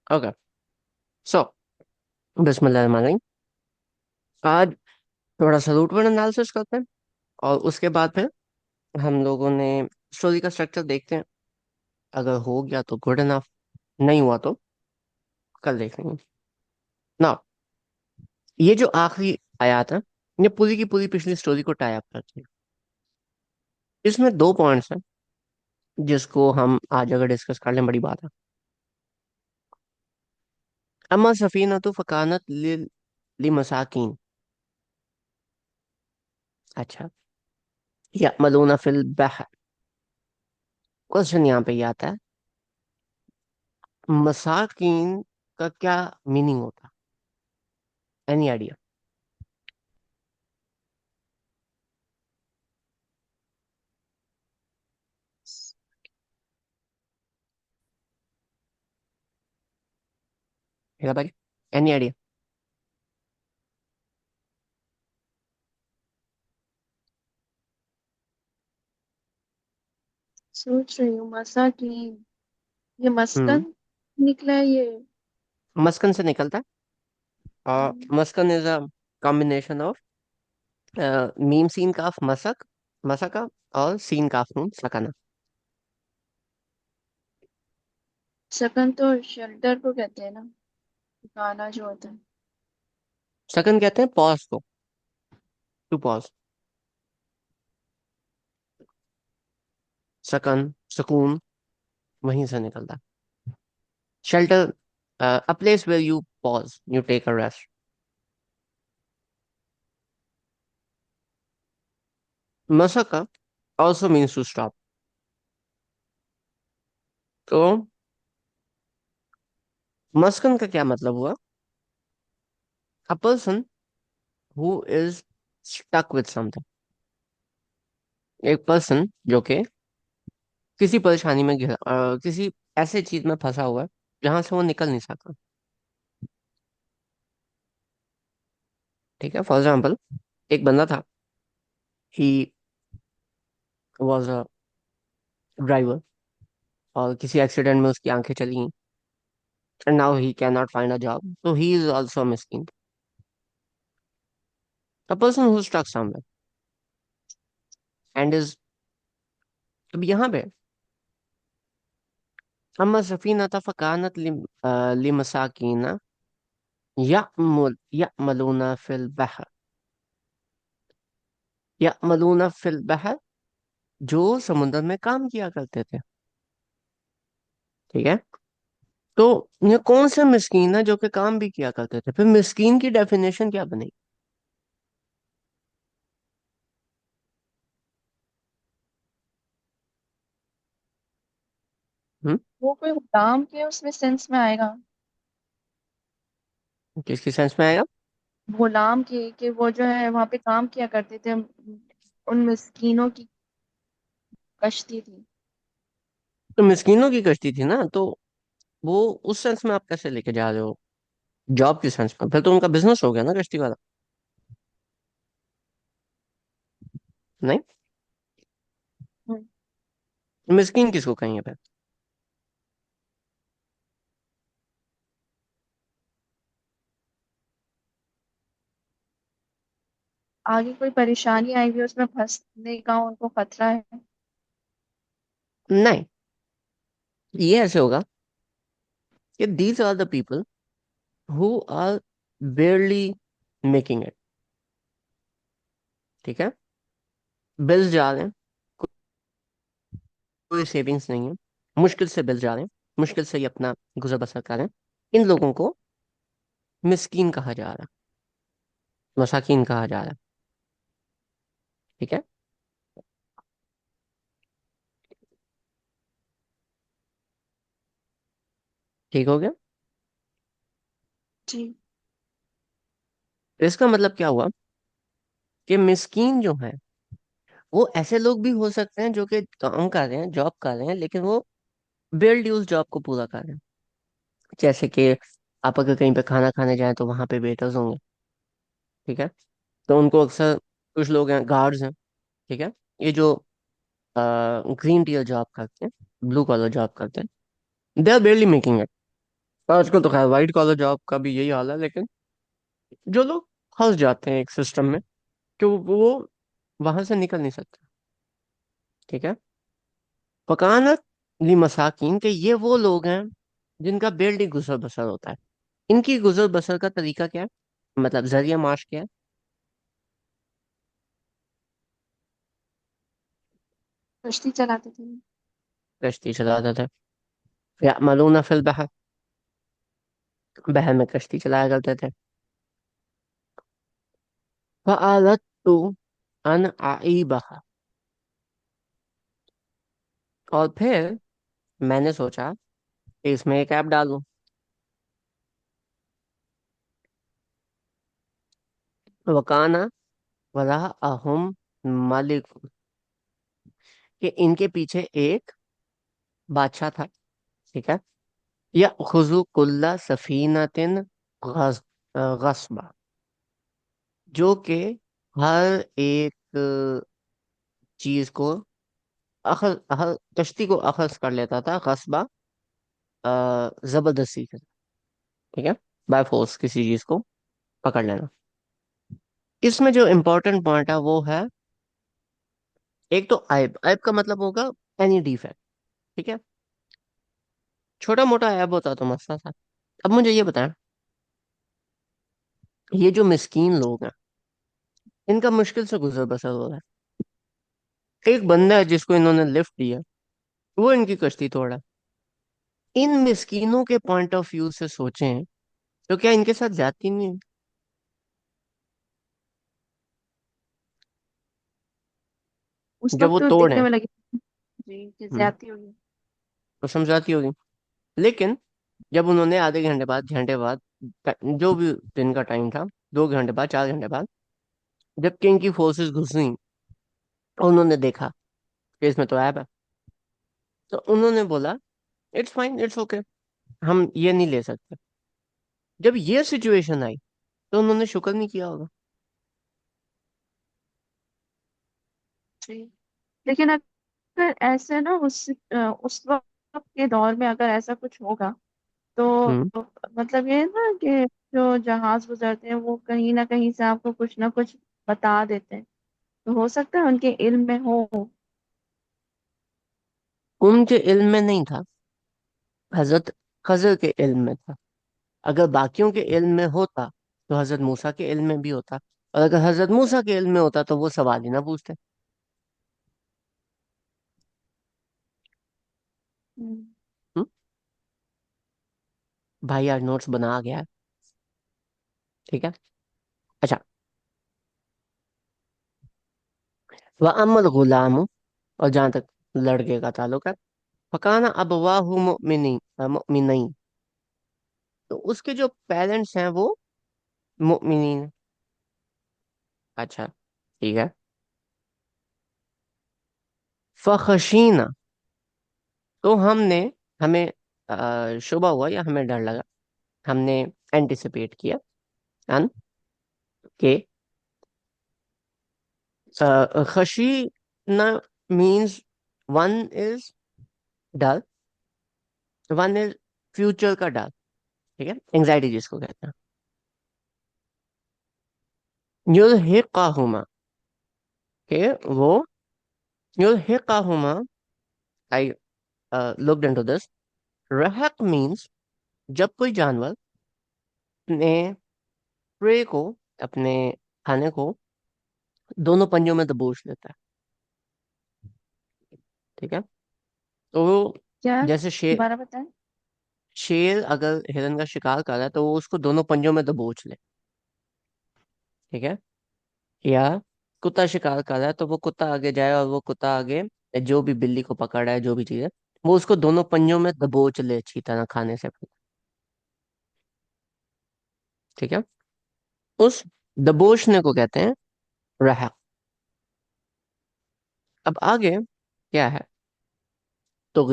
Okay. सो बिस्मिल्लाहिर्रहमानिर्रहीम। आज थोड़ा सा रूट वर्ड एनालिसिस करते हैं, और उसके बाद फिर हम लोगों ने स्टोरी का स्ट्रक्चर देखते हैं। अगर हो गया तो गुड इनफ, नहीं हुआ तो कल देख लेंगे ना। ये जो आखिरी आयत है, ये पूरी की पूरी पिछली स्टोरी को टाई अप करती है। इसमें दो पॉइंट्स हैं जिसको हम आज अगर डिस्कस कर लें बड़ी बात है। अम्मा सफीना तो फकानत लिमसाकीन। अच्छा, या मलूना फिल बहर। क्वेश्चन यहाँ पे ये आता है, मसाकीन का क्या मीनिंग होता है? Any idea? हेरा भाई, एनी आइडिया? सोच रही हूँ मसा की ये हम्म। मस्कन निकला है ये। मस्कन से निकलता है। और हम्म, मस्कन इज अ कॉम्बिनेशन ऑफ मीम सीन काफ मसक, मसका, और सीन काफ नून सकना। सकन तो शेल्टर को कहते हैं ना, गाना जो होता है। सकन कहते हैं पॉज को, टू पॉज। सकन, सुकून, वहीं से निकलता है। Shelter, a place where you pause, you take a rest. मसका ऑल्सो मीन्स टू स्टॉप। तो मस्कन का क्या मतलब हुआ? A person who is stuck with something. एक पर्सन जो कि किसी परेशानी में किसी ऐसे चीज में फंसा हुआ है जहां से वो निकल नहीं सकता। ठीक है, फॉर एग्जाम्पल, एक बंदा था, ही वॉज अ ड्राइवर, और किसी एक्सीडेंट में उसकी आंखें चली गई, and now he can not find a job, so he is also a miskin, a person who stuck somewhere and is। अब यहाँ पे अम्मा सफीना फकानत लिमसाकीना यअमलूना फिल बहर। यअमलूना फिल बहर, जो समुद्र में काम किया करते थे। ठीक है, तो ये कौन से मिस्कीन है जो कि काम भी किया करते थे? फिर मिस्कीन की डेफिनेशन क्या बनेगी? हम्म। वो कोई गुलाम के उसमें सेंस में आएगा। किसकी सेंस में आएगा? गुलाम के कि वो जो है वहां पे काम किया करते थे, उन मिस्कीनों की कश्ती थी। तो मिस्कीनों की कश्ती थी ना, तो वो उस सेंस में आप कैसे लेके जा रहे हो? जॉब की सेंस में? फिर तो उनका बिजनेस हो गया ना कश्ती वाला। नहीं, हम्म, मिस्कीन किसको कहेंगे फिर? आगे कोई परेशानी आएगी उसमें फंसने का उनको खतरा है। नहीं, ये ऐसे होगा कि these are the people who are barely making it. ठीक है, बिल्स जा रहे हैं, कोई सेविंग्स नहीं है, मुश्किल से बिल जा रहे हैं, मुश्किल से ही अपना गुजर बसर कर रहे हैं। इन लोगों को मिस्कीन कहा जा रहा है, मसाकीन कहा जा रहा है। ठीक है, ठीक हो गया। जी। तो इसका मतलब क्या हुआ कि मिस्कीन जो है वो ऐसे लोग भी हो सकते हैं जो कि काम कर रहे हैं, जॉब कर रहे हैं, लेकिन वो बेल ड्यूज जॉब को पूरा कर रहे हैं। जैसे कि आप अगर कहीं पे खाना खाने जाएं तो वहां पे वेटर्स होंगे। ठीक है, तो उनको अक्सर, कुछ लोग हैं गार्ड्स हैं। ठीक है, ये जो ग्रीन टीयर जॉब करते हैं, ब्लू कॉलर जॉब करते हैं, they are barely making it. आजकल तो खैर वाइट कॉलर जॉब का भी यही हाल है, लेकिन जो लोग फंस जाते हैं एक सिस्टम में, कि वो वहां से निकल नहीं सकते। ठीक है। फकानत ली मसाकिन के ये वो लोग हैं जिनका बेल्ट ही गुजर बसर होता है। इनकी गुजर बसर का तरीका क्या है, मतलब जरिया माश क्या है? कश्ती चलाते थे। कश्ती चलाते थे। यामलून फिल बहर, बहर में कश्ती चलाया करते थे। फ़अरदतु अन अईबहा, और फिर मैंने सोचा कि इसमें एक ऐप डालूं। वकाना वरा अहुम मालिक, कि इनके पीछे एक बादशाह था। ठीक है। या खुजू कुल्ला सफीनतिन गस, गस्बा, जो कि हर एक चीज को हर कश्ती को अखज कर लेता था, गस्बा जबरदस्ती से। ठीक है। बाय फोर्स किसी चीज को पकड़ लेना। इसमें जो इम्पोर्टेंट पॉइंट है वो है, एक तो ऐब, ऐब का मतलब होगा एनी डिफेक्ट। ठीक है। छोटा मोटा ऐब होता तो मसला था। अब मुझे ये बताएं, ये जो मिस्कीन लोग हैं, इनका मुश्किल से गुजर बसर हो रहा है। एक बंदा है जिसको इन्होंने लिफ्ट दिया, वो इनकी कश्ती तोड़ा। इन मिस्कीनों के पॉइंट ऑफ व्यू से सोचें तो क्या इनके साथ जाती नहीं है? उस जब वक्त वो तो तोड़े, दिखने में लगी जी कि हम्म, ज्यादती होगी। तो समझाती होगी। लेकिन जब उन्होंने आधे घंटे बाद, घंटे बाद, जो भी दिन का टाइम था, 2 घंटे बाद, 4 घंटे बाद, जब किंग की फोर्सेस घुसी और उन्होंने देखा कि इसमें तो ऐप है, तो उन्होंने बोला इट्स फाइन, इट्स ओके, हम ये नहीं ले सकते। जब ये सिचुएशन आई तो उन्होंने शुक्र नहीं किया होगा। जी। लेकिन अगर ऐसे ना उस वक्त के दौर में अगर ऐसा कुछ होगा तो हम्म। मतलब ये है ना कि जो जहाज गुजरते हैं वो कहीं ना कहीं से आपको कुछ ना कुछ बता देते हैं। तो हो सकता है उनके इल्म में हो। उनके इल्म में नहीं था, हजरत खजर के इल्म में था। अगर बाकियों के इल्म में होता तो हजरत मूसा के इल्म में भी होता, और अगर हजरत मूसा के इल्म में होता तो वो सवाल ही ना पूछते। हम्म। हम्म? भाई यार नोट्स बना आ गया है। ठीक है। अच्छा। वह अमल गुलाम, और जहां तक लड़के का ताल्लुक है, फकाना अबवाहु मुमिनीन, तो उसके जो पेरेंट्स हैं वो मुमिनीन हैं। अच्छा। ठीक है। फखशीना, तो हमें शुबा हुआ या हमें डर लगा, हमने एंटिसिपेट किया अन के, खशीना मीन्स वन इज डर, वन इज फ्यूचर का डर। ठीक है, एंजाइटी जिसको कहते हैं। युल्हिकाहुमा, के वो, युल्हिकाहुमा, आई लुक्ड इनटू दिस। रहक मीन्स जब कोई जानवर अपने प्रे को, अपने खाने को दोनों पंजों में दबोच लेता है। ठीक है। तो क्या जैसे शेर, दोबारा बताएं। शेर अगर हिरन का शिकार कर रहा है तो वो उसको दोनों पंजों में दबोच ले। ठीक है। या कुत्ता शिकार कर रहा है तो वो कुत्ता आगे जाए, और वो कुत्ता आगे जो भी बिल्ली को पकड़ रहा है, जो भी चीज है, वो उसको दोनों पंजों में दबोच ले अच्छी तरह खाने से पहले। ठीक है। उस दबोचने को कहते हैं रहक। अब आगे क्या है, तो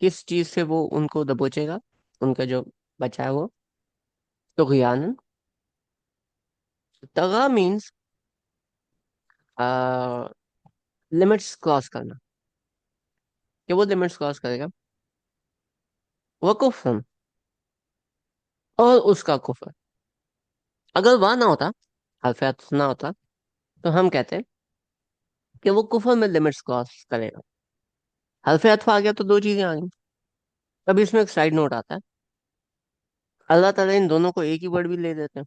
किस चीज से वो उनको दबोचेगा, उनका जो बचा है वो, तो तगा मीन्स लिमिट्स क्रॉस करना, कि वो लिमिट्स क्रॉस करेगा। वो कुफर और उसका कुफर। अगर वह ना होता, हल्फियत ना होता, तो हम कहते कि वो कुफर में लिमिट्स क्रॉस करेगा। हल्फियत आ गया तो दो चीजें आ गई। अब इसमें एक साइड नोट आता है, अल्लाह ताला इन दोनों को एक ही वर्ड भी ले देते हैं,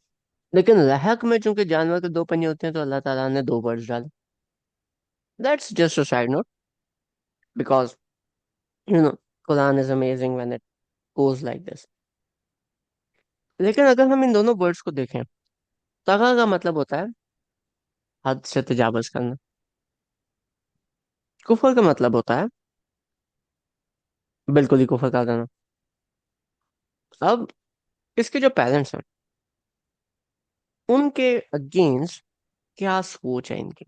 लेकिन लहक में चूंकि जानवर के दो पंजे होते हैं तो अल्लाह ताला ने दो वर्ड्स डाले। That's just a side note, because you know Quran is amazing when it goes like this. लेकिन अगर हम इन दोनों वर्ड्स को देखें, तगा का मतलब होता है हद से तजावज करना, कुफर का मतलब होता है बिल्कुल ही कुफर कर देना। अब इसके जो पेरेंट्स हैं, उनके अगेंस्ट क्या सोच है इनकी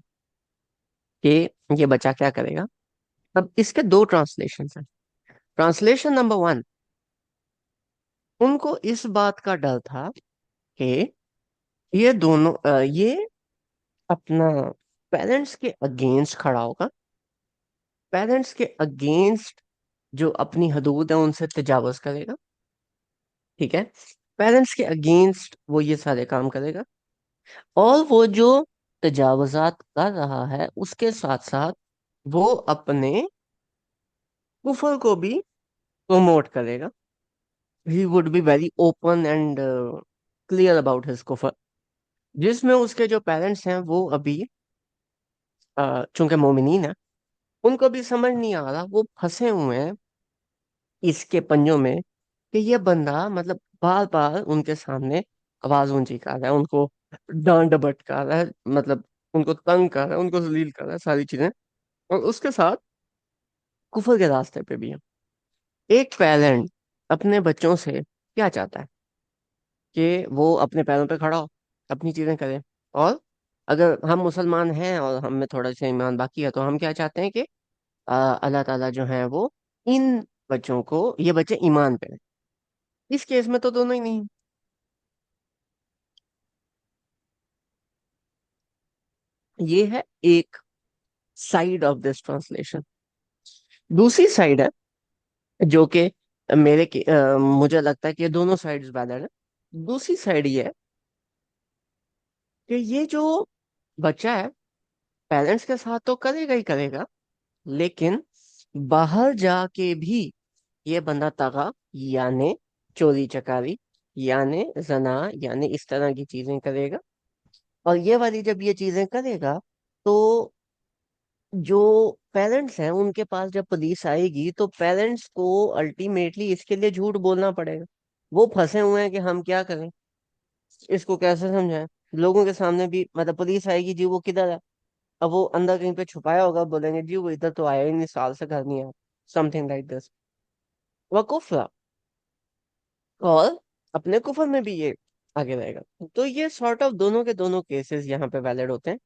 कि ये बच्चा क्या करेगा। अब इसके दो ट्रांसलेशन हैं। ट्रांसलेशन नंबर वन, उनको इस बात का डर था कि ये दोनों ये अपना पेरेंट्स के अगेंस्ट खड़ा होगा, पेरेंट्स के अगेंस्ट जो अपनी हदूद है उनसे तजावज करेगा। ठीक है, पेरेंट्स के अगेंस्ट वो ये सारे काम करेगा, और वो जो तजावजात कर रहा है उसके साथ साथ वो अपने कुफर को भी प्रमोट करेगा। He would be very open and clear about his कुफर, जिसमें उसके जो पेरेंट्स हैं वो अभी चूंकि मोमिनीन है, उनको भी समझ नहीं आ रहा, वो फंसे हुए हैं इसके पंजों में कि ये बंदा मतलब बार बार उनके सामने आवाज ऊंची कर रहा है, उनको डांट डपट कर रहा है, मतलब उनको तंग कर रहा है, उनको जलील कर रहा है, सारी चीजें, और उसके साथ कुफर के रास्ते पे भी है। एक पेरेंट अपने बच्चों से क्या चाहता है कि वो अपने पैरों पे खड़ा हो, अपनी चीजें करे। और अगर हम मुसलमान हैं और हम में थोड़ा सा ईमान बाकी है, तो हम क्या चाहते हैं कि अल्लाह ताला जो है वो इन बच्चों को, ये बच्चे ईमान पे हैं। इस केस में तो दोनों ही नहीं। ये है एक साइड ऑफ दिस ट्रांसलेशन। दूसरी साइड है जो कि मुझे लगता है कि ये दोनों साइड्स वैलिड है। दूसरी साइड ये है कि ये जो बच्चा है पेरेंट्स के साथ तो करेगा ही करेगा, लेकिन बाहर जाके भी ये बंदा तगा, यानी चोरी चकारी, यानी जना, यानी इस तरह की चीजें करेगा। और ये वाली जब ये चीजें करेगा, तो जो पेरेंट्स हैं उनके पास जब पुलिस आएगी तो पेरेंट्स को अल्टीमेटली इसके लिए झूठ बोलना पड़ेगा। वो फंसे हुए हैं कि हम क्या करें, इसको कैसे समझाएं। लोगों के सामने भी मतलब पुलिस आएगी, जी वो किधर है, अब वो अंदर कहीं पे छुपाया होगा, बोलेंगे जी वो इधर तो आया ही नहीं, साल से घर नहीं आया, समथिंग लाइक दिस। वकूफ रहा, और अपने कुफर में भी ये आगे रहेगा। तो ये सॉर्ट ऑफ दोनों के दोनों केसेस यहाँ पे वैलिड होते हैं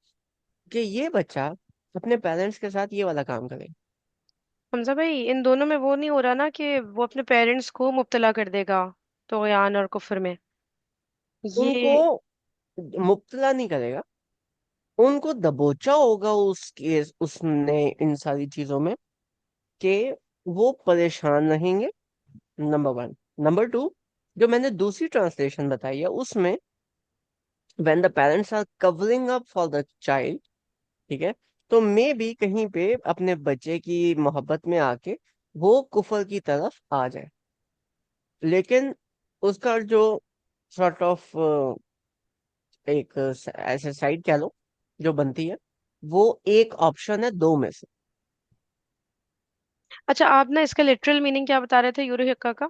कि ये बच्चा अपने पेरेंट्स के साथ ये वाला काम करे। हमजा भाई, इन दोनों में वो नहीं हो रहा ना कि वो अपने पेरेंट्स को मुब्तला कर देगा तोगयान और कुफ्र में? उनको ये मुब्तला नहीं करेगा, उनको दबोचा होगा उसके उसने इन सारी चीजों में कि वो परेशान रहेंगे, नंबर वन। नंबर टू, जो मैंने दूसरी ट्रांसलेशन बताई है उसमें when the parents are covering up for the child, ठीक है, तो मे भी कहीं पे अपने बच्चे की मोहब्बत में आके वो कुफर की तरफ आ जाए। लेकिन उसका जो सॉर्ट ऑफ एक ऐसे साइड कह लो जो बनती है, वो एक ऑप्शन है दो में से। अच्छा, आप ना इसका लिटरल मीनिंग क्या बता रहे थे यूरी हक्का का?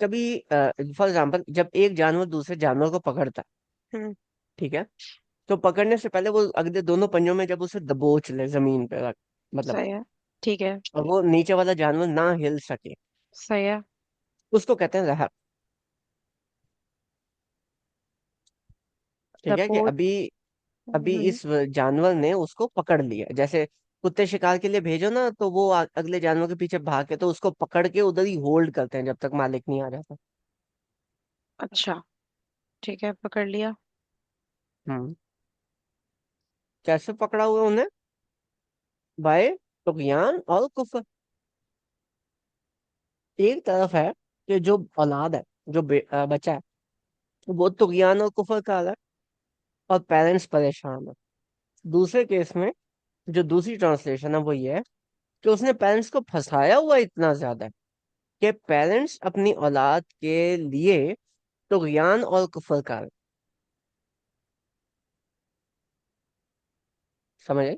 कभी फॉर एग्जाम्पल जब एक जानवर दूसरे जानवर को पकड़ता है, हम्म। ठीक है, तो पकड़ने से पहले वो अगले दोनों पंजों में जब उसे दबोच ले जमीन पे रख, मतलब सही है। ठीक है। और वो नीचे वाला जानवर ना हिल सके, सही है। उसको कहते हैं रहब। ठीक है, कि सपोज। अभी अभी इस जानवर ने उसको पकड़ लिया, जैसे कुत्ते शिकार के लिए भेजो ना तो वो अगले जानवर के पीछे भाग के तो उसको पकड़ के उधर ही होल्ड करते हैं जब तक मालिक नहीं आ जाता। अच्छा। ठीक है, पकड़ लिया। हम्म। कैसे पकड़ा हुआ उन्हें? बाय तुगयान और कुफ्र। एक तरफ है कि जो औलाद है, जो बच्चा है, वो तुगयान और कुफर कर रहा है और पेरेंट्स परेशान है। दूसरे केस में जो दूसरी ट्रांसलेशन है वो ये है कि उसने पेरेंट्स को फंसाया हुआ इतना ज्यादा है कि पेरेंट्स अपनी औलाद के लिए तुगयान और कुफर कर रहे हैं। समझ आई?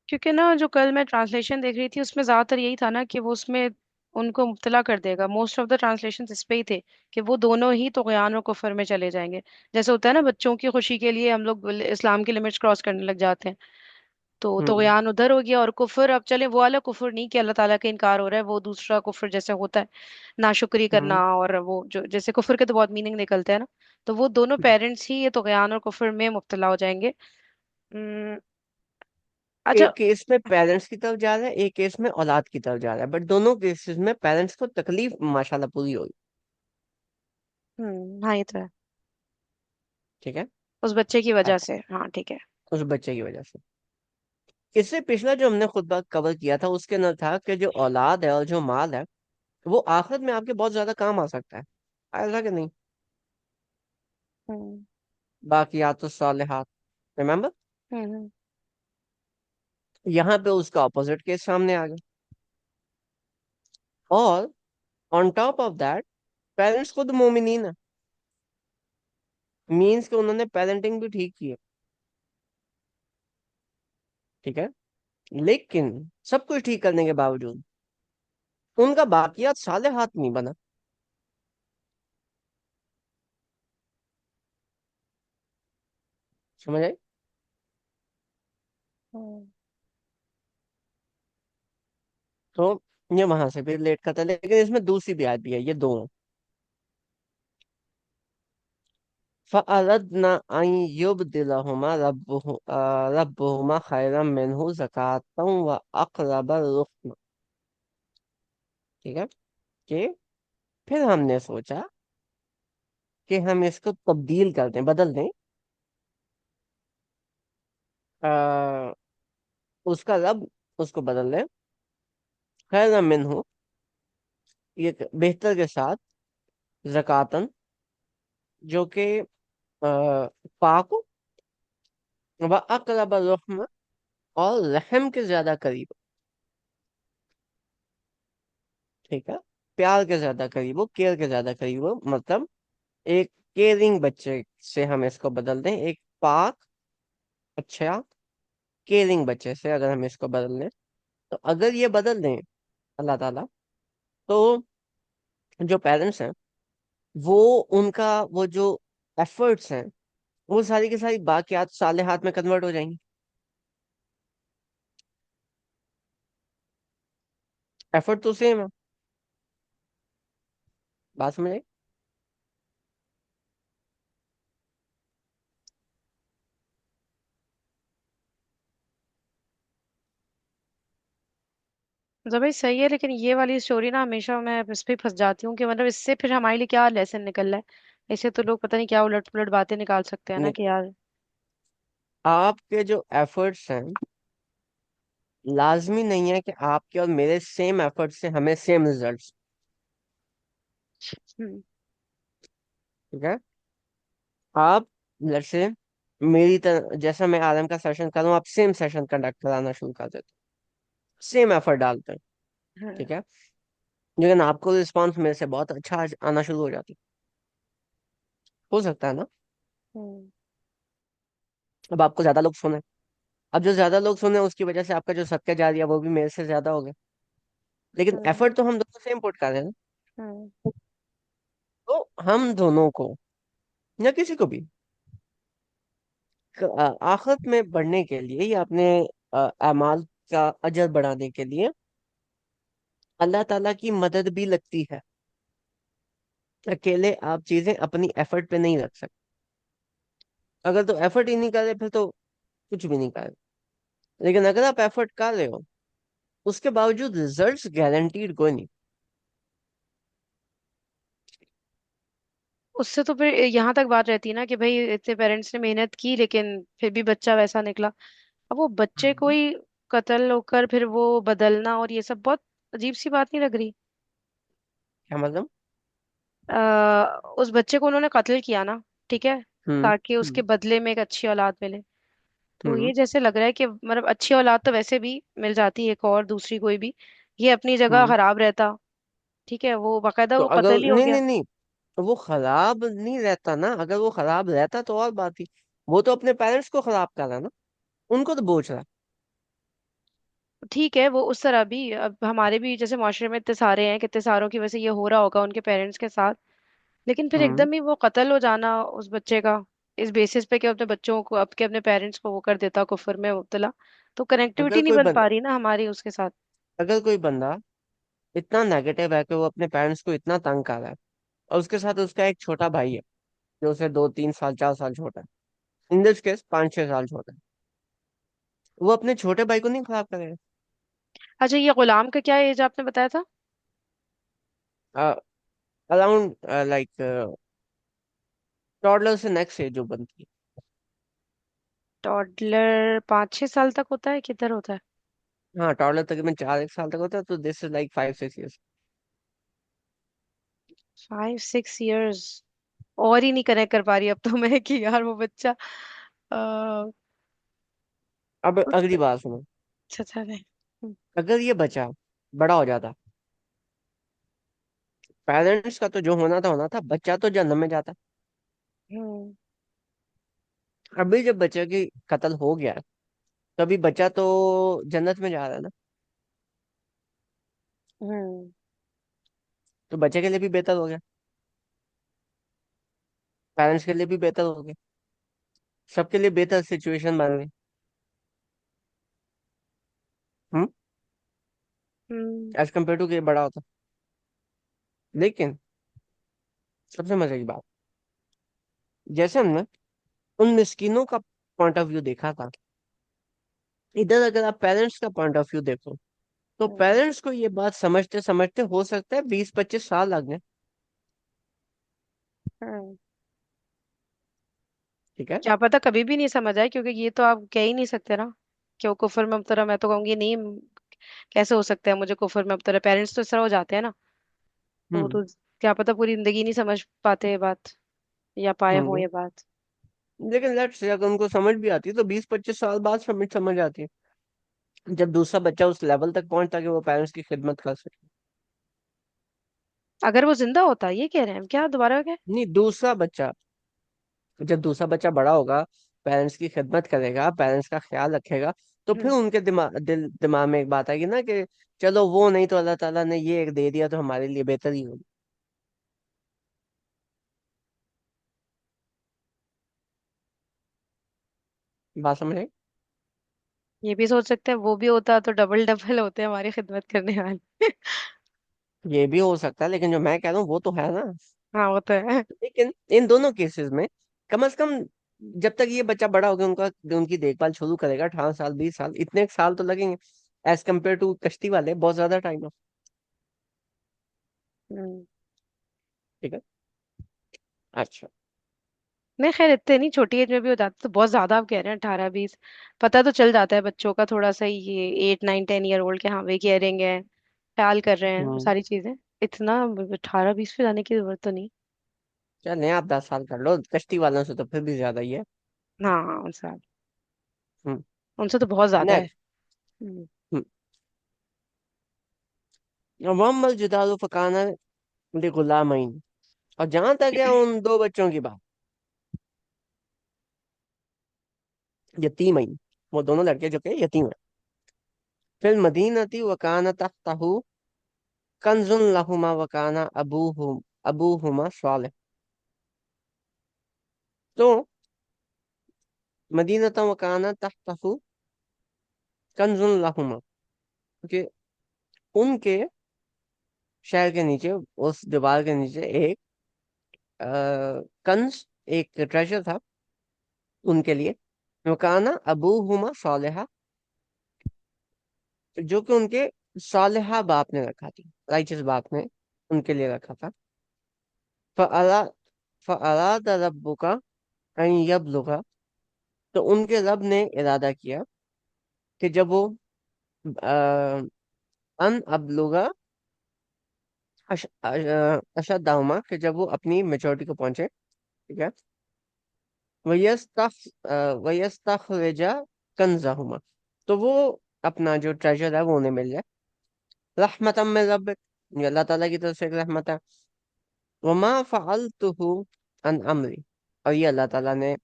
क्योंकि ना जो कल मैं ट्रांसलेशन देख रही थी उसमें ज्यादातर यही था ना कि वो उसमें उनको मुब्तला कर देगा। मोस्ट ऑफ द ट्रांसलेशन इस पे ही थे कि वो दोनों ही तुगयान और कुफर में चले जाएंगे। जैसे होता है ना, बच्चों की खुशी के लिए हम लोग इस्लाम की लिमिट्स क्रॉस करने लग जाते हैं। तो हम्म। तुगयान उधर हो गया, और कुफर अब चले वो वाला कुफर नहीं कि अल्लाह ताला का इनकार हो रहा है, वो दूसरा कुफर जैसे होता है नाशुक्री करना, हम्म। और वो जो जैसे कुफर के तो बहुत मीनिंग निकलते हैं ना। तो वो दोनों पेरेंट्स ही ये तुगयान और कुफर में मुब्तला हो जाएंगे। हम्म, अच्छा। एक केस में पेरेंट्स की तरफ जा रहा है, एक केस में औलाद की तरफ जा रहा है, बट दोनों केसेस में पेरेंट्स को तकलीफ माशाल्लाह पूरी होगी। हाँ ये तो है। ठीक है। उस बच्चे की वजह अच्छा, से, हाँ ठीक है। उस बच्चे की वजह से। इससे पिछला जो हमने खुतबा कवर किया था उसके अंदर था कि जो औलाद है और जो माल है वो आखिरत में आपके बहुत ज्यादा काम आ सकता है। ऐसा कि नहीं? हम्म बाकियात सालिहात, रिमेम्बर? हम्म यहाँ पे उसका ऑपोजिट केस सामने आ गया। और on top of that, parents खुद मोमिनीन है, मीन्स कि उन्होंने पेरेंटिंग भी ठीक की है। ठीक है। लेकिन सब कुछ ठीक करने के बावजूद उनका बाकियात सालिहात नहीं बना। समझ आई? हम्म। तो ये वहां से भी रिलेट करता है, लेकिन इसमें दूसरी भी आयत भी है, ये दोनों। फ़अरदना अन युबदिलहुमा रब्बुहुमा खैरम मिन्हु ज़कातन व अक़रब रुहमा। ठीक है। कि फिर हमने सोचा कि हम इसको तब्दील कर दें, बदल दें। आ, उसका रब, उसको बदल दें खैरम मिन्हु, ये बेहतर के साथ, ज़कातन, जो कि पाक हो, व अक़रब रुहमा, और रहम के ज्यादा करीब हो। ठीक है। प्यार के ज्यादा करीब हो, केयर के ज्यादा करीब हो, मतलब एक केयरिंग बच्चे से हम इसको बदल दें, एक पाक, अच्छा, केयरिंग बच्चे से अगर हम इसको बदल दें, तो अगर ये बदल दें अल्लाह ताला, तो जो पेरेंट्स हैं वो, उनका वो जो एफर्ट्स हैं वो सारी की सारी बाकियात सालिहात में कन्वर्ट हो जाएंगी। एफर्ट तो सेम है। बात समझ आई? तो भाई सही है, लेकिन ये वाली स्टोरी ना हमेशा मैं इस पे फंस जाती हूँ कि मतलब इससे फिर हमारे लिए क्या लेसन निकल रहा है। इससे तो लोग पता नहीं क्या उलट पुलट बातें निकाल सकते हैं ना नहीं, कि यार। आपके जो एफर्ट्स हैं लाजमी नहीं है कि आपके और मेरे सेम एफर्ट से हमें सेम रिजल्ट्स। हम्म ठीक है। आप लेट्स से मेरी तरह, जैसा मैं आरएम का सेशन कर रहा हूँ, आप सेम सेशन कंडक्ट कराना शुरू कर देते, सेम एफर्ट डालते हैं। हम्म ठीक है। लेकिन आपको रिस्पॉन्स मेरे से बहुत अच्छा आना शुरू हो जाती, हो सकता है ना? हम्म अब आपको ज्यादा लोग सुने, अब जो ज्यादा लोग सुने उसकी वजह से आपका जो सदका जारी है वो भी मेरे से ज्यादा हो गया, लेकिन हम्म एफर्ट तो हम दोनों सेम पुट कर रहे हैं ना। हम्म तो हम दोनों को, या किसी को भी, आखिरत में बढ़ने के लिए या अपने अमाल का अजर बढ़ाने के लिए अल्लाह ताला की मदद भी लगती है। अकेले आप चीजें अपनी एफर्ट पे नहीं रख सकते। अगर तो एफर्ट ही नहीं कर रहे फिर तो कुछ भी नहीं कर रहे। लेकिन अगर आप एफर्ट कर रहे हो उसके बावजूद रिजल्ट्स गारंटीड कोई नहीं। उससे तो फिर यहाँ तक बात रहती है ना कि भाई इतने पेरेंट्स ने मेहनत की लेकिन फिर भी बच्चा वैसा निकला। अब वो बच्चे को हम्म। ही कत्ल होकर फिर वो बदलना और ये सब बहुत अजीब सी बात नहीं लग रही? क्या मतलब? उस बच्चे को उन्होंने कत्ल किया ना, ठीक है, हम्म। ताकि उसके हम्म। बदले में एक अच्छी औलाद मिले। तो हम्म। ये जैसे लग रहा है कि मतलब अच्छी औलाद तो वैसे भी मिल जाती है, एक और दूसरी कोई भी, ये अपनी जगह हम्म। खराब रहता। ठीक है, वो बाकायदा तो वो अगर कत्ल ही हो नहीं गया। नहीं नहीं, तो वो खराब नहीं रहता ना, अगर वो खराब रहता तो और बात थी। वो तो अपने पेरेंट्स को खराब कर रहा है ना, उनको तो बोझ रहा है। ठीक है, वो उस तरह भी, अब हमारे भी जैसे माशरे में इतने सारे हैं, कितने सारों की वजह से ये हो रहा होगा उनके पेरेंट्स के साथ। लेकिन फिर हम्म। एकदम ही वो कत्ल हो जाना उस बच्चे का, इस बेसिस पे कि अपने बच्चों को, अब के अपने पेरेंट्स को वो कर देता कुफर में मुब्तला, तो अगर कनेक्टिविटी नहीं कोई बन बंदा पा रही ना हमारी उसके साथ। अगर कोई बंदा इतना नेगेटिव है कि वो अपने पेरेंट्स को इतना तंग कर रहा है, और उसके साथ उसका एक छोटा भाई है जो उसे 2 3 साल 4 साल छोटा है, इन दिस केस 5 6 साल छोटा है, वो अपने छोटे भाई को नहीं खराब करेगा? अच्छा, ये गुलाम का क्या एज आपने बताया था? अराउंड लाइक टॉडलर से नेक्स्ट एज जो बनती टॉडलर 5 6 साल तक होता है, किधर होता है? है। हाँ, टॉडलर तकरीबन 4 1 साल तक होता है, तो this is like 5 6 years। 5 6 years? और ही नहीं कनेक्ट कर पा रही अब तो मैं कि यार वो बच्चा अ, अब उस अगली बात सुनो। अच्छा अच्छा नहीं। अगर ये बच्चा बड़ा हो जाता, पेरेंट्स का तो जो होना था, बच्चा तो जन्म में जाता। हम्म। अभी जब बच्चे की कत्ल हो गया है, तो अभी बच्चा तो जन्नत में जा रहा है ना, हम्म। तो बच्चे के लिए भी बेहतर हो गया, पेरेंट्स के लिए भी बेहतर हो गया, सबके लिए बेहतर सिचुएशन बन गई। हम्म। हम्म। एज कम्पेयर टू कि बड़ा होता। लेकिन सबसे मजे की बात, जैसे हमने उन मिस्किनों का पॉइंट ऑफ व्यू देखा था, इधर अगर आप पेरेंट्स का पॉइंट ऑफ व्यू देखो, तो हम्म। पेरेंट्स को ये बात समझते समझते हो सकता है 20 25 साल लग जाए। हम्म। ठीक है। क्या पता कभी भी नहीं समझ आए, क्योंकि ये तो आप कह ही नहीं सकते ना कि वो कुफर में मुब्तला। मैं तो कहूंगी नहीं, कैसे हो सकता है मुझे कुफर में मुब्तला, पेरेंट्स तो इस तरह हो जाते हैं ना। तो हम्म। क्या पता पूरी जिंदगी नहीं समझ पाते ये बात, या पाए हो हम्म। ये बात। लेकिन लेट्स से अगर उनको समझ भी आती है तो 20 25 साल बाद समझ समझ आती है, जब दूसरा बच्चा उस लेवल तक पहुंचता कि वो पेरेंट्स की खिदमत कर सके। अगर वो जिंदा होता, ये कह रहे हैं क्या, दोबारा क्या? नहीं, दूसरा बच्चा, जब दूसरा बच्चा बड़ा होगा, पेरेंट्स की खिदमत करेगा, पेरेंट्स का ख्याल रखेगा, तो फिर हम्म। उनके दिमाग में एक बात आएगी ना कि चलो वो नहीं तो अल्लाह ताला ने ये एक दे दिया तो हमारे लिए बेहतर ही होगा। बात समझ आई? ये भी सोच सकते हैं, वो भी होता तो डबल डबल होते हैं हमारी खिदमत करने वाले। ये भी हो सकता है, लेकिन जो मैं कह रहा हूँ वो तो है ना। हाँ वो तो है। लेकिन इन दोनों केसेस में कम से कम जब तक ये बच्चा बड़ा होगा, उनकी देखभाल शुरू करेगा, 18 साल 20 साल, इतने एक साल तो लगेंगे। एज कम्पेयर टू कश्ती वाले बहुत ज्यादा टाइम है। हम्म। ठीक है। अच्छा। नहीं खैर, इतने नहीं, छोटी एज में भी हो जाता तो बहुत ज्यादा आप कह रहे हैं 18 20, पता तो चल जाता है बच्चों का थोड़ा सा, ये 8 9 10 year old के हाँ वे केयरिंग है, ख्याल कर रहे हैं वो हम्म। सारी चीजें। इतना 18 20 पे जाने की जरूरत तो नहीं। चल आप 10 साल कर लो, कश्ती वालों से तो फिर भी ज्यादा ही है। हाँ उनसे, हम्म। उनसे तो बहुत ज्यादा है। नेक्स्ट। हम्म। वम्मल जुदालु फकाना गुलामईन। और जहां तक है उन दो बच्चों की बात, यतीमईन, वो दोनों लड़के जो के यतीम है। फिल मदीनती वकाना तख्तहू कंजुन लहुमा वकाना अबूहुमा सालिह। तो मदीनता वकाना तख्तहू कंजुन लहुमा, कि उनके शहर के नीचे, उस दीवार के नीचे एक कंज, एक ट्रेजर था उनके लिए। वकाना अबूहुमा सालिहा, जो कि उनके सालिहा बाप ने रखा था, राइचस बाप ने उनके लिए रखा था। फ़अरा फ़अराद रब्बुका अन यब्लुगा, तो उनके रब ने इरादा किया कि जब वो अन अबलुगा अशदाहुमा, कि जब वो अपनी मेच्योरिटी को पहुंचे, ठीक है। वयस्तख वयस्तखरिजा कंजहुमा, तो वो अपना जो ट्रेजर है वो उन्हें मिल जाए। रहमतम मिन रब्बिक, ये अल्लाह ताला की तरफ से एक रहमत है। वमा फअलतुहु अन अमरी, और ये अल्लाह ताला ने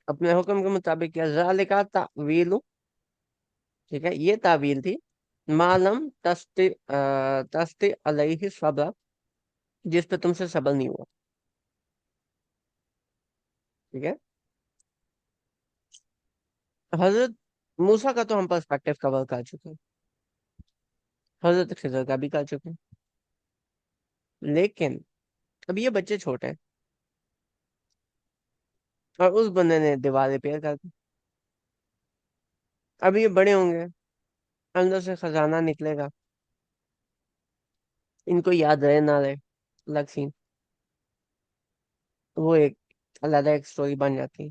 अपने हुक्म के मुताबिक किया। ज़ालिका तावीलु, ठीक है, ये तावील थी। मालम तस्ती अलैहि सब्र, जिस पे तुमसे सब्र नहीं हुआ, ठीक है। हजरत मूसा का तो हम पर्सपेक्टिव कवर कर चुके हैं, हजरत खिजर का भी कर चुके हैं, लेकिन अब ये बच्चे छोटे हैं, और उस बंदे ने दीवार रिपेयर कर दी। अब ये बड़े होंगे, अंदर से खजाना निकलेगा, इनको याद रहे ना रहे, अलग सीन, वो एक अलग एक स्टोरी बन जाती है।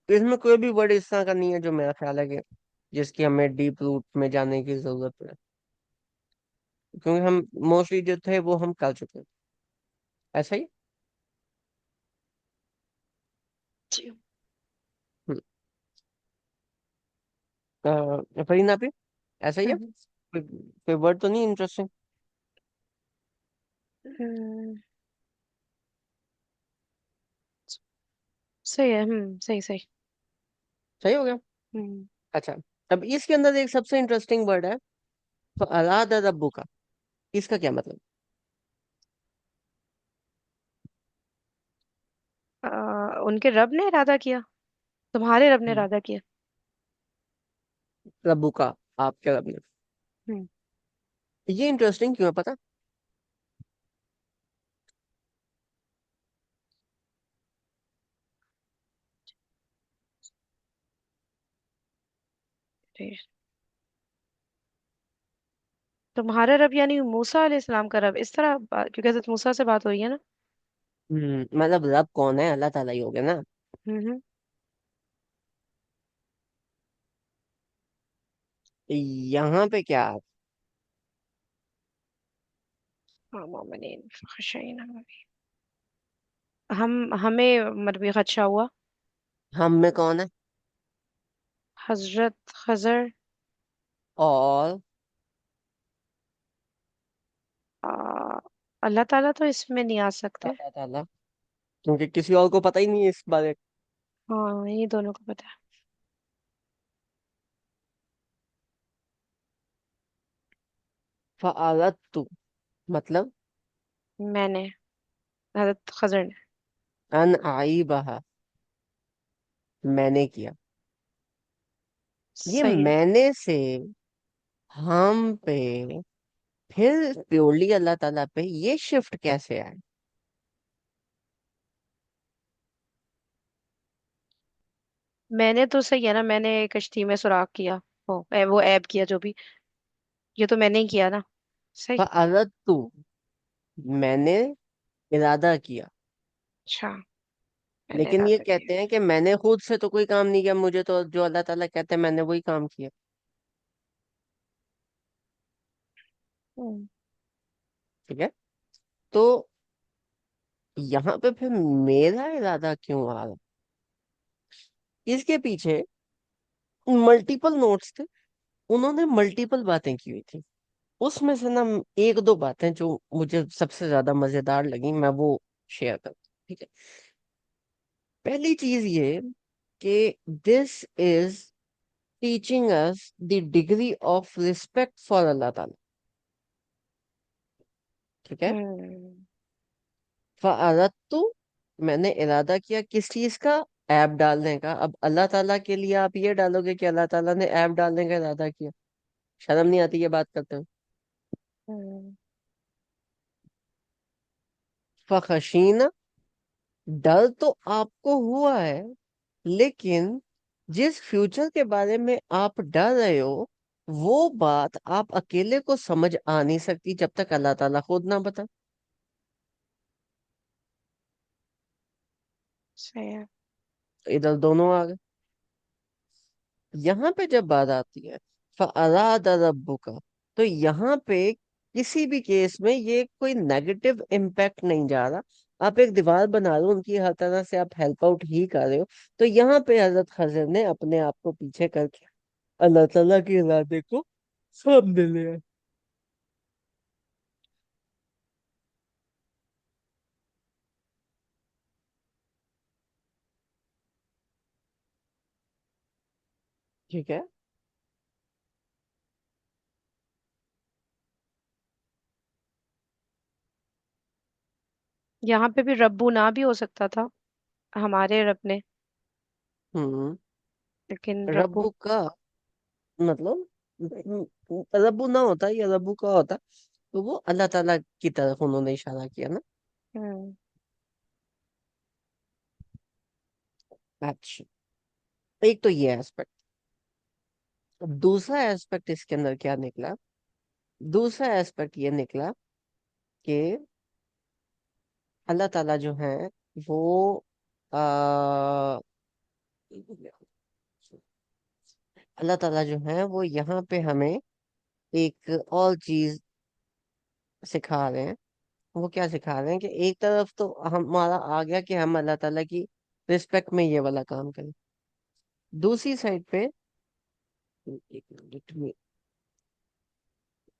तो इसमें कोई भी वर्ड इस तरह का नहीं है जो मेरा ख्याल है कि जिसकी हमें डीप रूट में जाने की जरूरत है, क्योंकि हम मोस्टली जो थे वो हम कर चुके हैं। ऐसा ही। जी। हम्म, फरीना पे ऐसा ही है। हम्म। कोई वर्ड तो नहीं इंटरेस्टिंग? हम्म, सही है। सही सही। सही हो गया। हम्म। अच्छा, अब इसके अंदर एक सबसे इंटरेस्टिंग वर्ड है, तो अराद रब्बू का, इसका क्या मतलब? उनके रब ने इरादा किया, तुम्हारे रब ने हम्म, इरादा किया। रब्बू का, आपके रब ने। हम्म। ये इंटरेस्टिंग क्यों है पता? ठीक। तुम्हारा रब यानी मूसा अलैहिस्सलाम का रब, इस तरह क्योंकि हज़रत मूसा से बात हुई है ना। मतलब रब कौन है? अल्लाह ताला ही हो गया ना। हम्म। यहाँ पे क्या? मोमिनीन खशईन, हमें मतलब ये खदशा हुआ। हम में कौन है? हजरत खजर। और आ, अल्लाह ताला तो इसमें नहीं आ सकते। अल्लाह ताला, क्योंकि किसी और को पता ही नहीं है इस बारे। हाँ, ये दोनों को पता है। फ़अरदतु, मतलब मैंने, हजरत खजर ने। अन आईबहा, मैंने किया। ये सही है। मैंने से हम पे, फिर प्योरली अल्लाह ताला पे ये शिफ्ट कैसे आए? मैंने तो सही है ना, मैंने कश्ती में सुराख किया, वो ऐब किया जो भी, ये तो मैंने ही किया ना। सही। फ़अरदतु, मैंने इरादा किया। अच्छा, मैंने लेकिन ये इरादा किया। कहते हैं कि मैंने खुद से तो कोई काम नहीं किया, मुझे तो जो अल्लाह ताला कहते हैं मैंने वही काम किया, हम्म। ठीक है। तो यहाँ पे फिर मेरा इरादा क्यों आ रहा? इसके पीछे मल्टीपल नोट्स थे, उन्होंने मल्टीपल बातें की हुई थी। उसमें से ना एक दो बातें जो मुझे सबसे ज्यादा मजेदार लगी, मैं वो शेयर करता हूं, ठीक है। पहली चीज ये कि this is teaching us the degree of respect for अल्लाह ताला, ठीक है। हम्म। फअरदतु, मैंने इरादा किया किस चीज का? ऐप डालने का। अब अल्लाह ताला के लिए आप ये डालोगे कि अल्लाह ताला ने ऐप डालने का इरादा किया? शर्म नहीं आती ये बात करते हो? हम्म। फखशीना, डर तो आपको हुआ है, लेकिन जिस फ्यूचर के बारे में आप डर रहे हो, वो बात आप अकेले को समझ आ नहीं सकती जब तक अल्लाह ताला खुद ना बता। सही है। तो इधर दोनों आ गए। यहाँ पे जब बात आती है फअराद रब्बुका, तो यहाँ पे किसी भी केस में ये कोई नेगेटिव इम्पैक्ट नहीं जा रहा। आप एक दीवार बना रहे हो, उनकी हर तरह से आप हेल्प आउट ही कर रहे हो। तो यहाँ पे हजरत खजर ने अपने आप को पीछे करके अल्लाह ताला के इरादे को सामने ले आए। ठीक है। यहाँ पे भी रब्बू ना भी हो सकता था, हमारे रब ने, हम्म। लेकिन रब्बू। रब्बू का मतलब रब्बू ना होता या रब्बू का होता तो वो अल्लाह ताला की तरफ उन्होंने इशारा किया ना। हम्म। अच्छा, एक तो ये एस्पेक्ट। अब दूसरा एस्पेक्ट इसके अंदर क्या निकला? दूसरा एस्पेक्ट ये निकला कि अल्लाह ताला जो है वो आ, अल्लाह ताला जो है वो यहाँ पे हमें एक और चीज सिखा रहे हैं। वो क्या सिखा रहे हैं कि एक तरफ तो हमारा आ गया कि हम अल्लाह ताला की रिस्पेक्ट में ये वाला काम करें। दूसरी साइड पे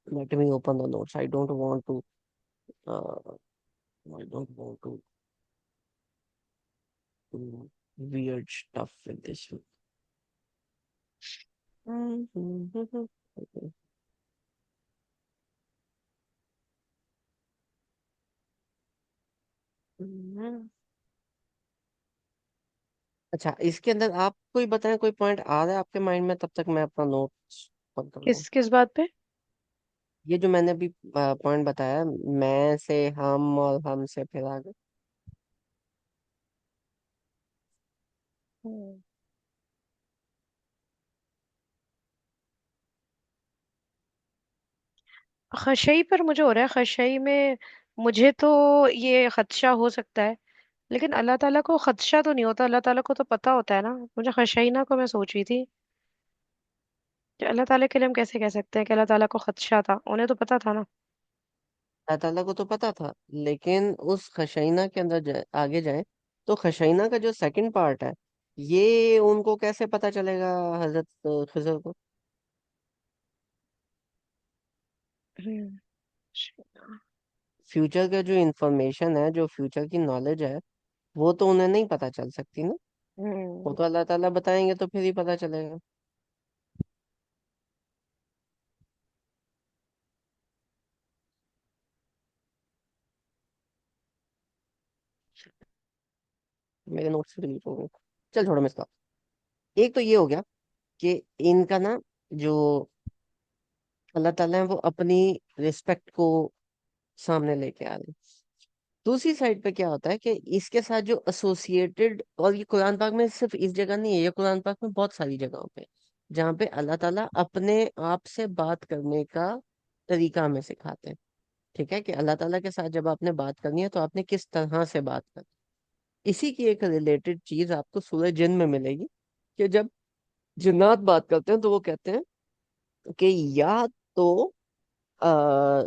let me open the notes. I don't want to I don't want to weird stuff with this one. अच्छा, इसके अंदर आप कोई बताएं, कोई पॉइंट आ रहा है आपके माइंड में? तब तक मैं अपना नोट्स ओपन कर लूँ। किस किस बात पे? ये जो मैंने अभी पॉइंट बताया, मैं से हम और हम से फिर आगे। हम्म। खशई पर मुझे हो रहा है, खशई में मुझे तो ये खदशा हो सकता है, लेकिन अल्लाह ताला को खदशा तो नहीं होता, अल्लाह ताला को तो पता होता है ना। मुझे खशईना को मैं सोच रही थी कि अल्लाह ताला के लिए हम कैसे कह सकते हैं कि अल्लाह ताला को खदशा था, उन्हें तो पता था ना। अल्लाह ताला को तो पता था, लेकिन उस खशैना के अंदर आगे जाए तो खशैना का जो सेकंड पार्ट है, ये उनको कैसे पता चलेगा हजरत खिजर को? हम्म। फ्यूचर का जो इंफॉर्मेशन है, जो फ्यूचर की नॉलेज है, वो तो उन्हें नहीं पता चल सकती ना। वो हम्म। तो अल्लाह ताला बताएंगे तो फिर ही पता चलेगा। मेरे नोट्स डिलीट हो गए। चल छोड़ो, मैं इसका एक तो ये हो गया कि इनका ना जो अल्लाह ताला है वो अपनी रिस्पेक्ट को सामने लेके आ रहे हैं। दूसरी साइड पे क्या होता है कि इसके साथ जो एसोसिएटेड, और ये कुरान पाक में सिर्फ इस जगह नहीं है, ये कुरान पाक में बहुत सारी जगहों पे जहाँ पे अल्लाह ताला अपने आप से बात करने का तरीका हमें सिखाते हैं। ठीक है, कि अल्लाह ताला के साथ जब आपने बात करनी है तो आपने किस तरह से बात करनी है। इसी की एक रिलेटेड चीज आपको सूरह जिन में मिलेगी कि जब जिन्नात बात करते हैं तो वो कहते हैं कि या तो आ,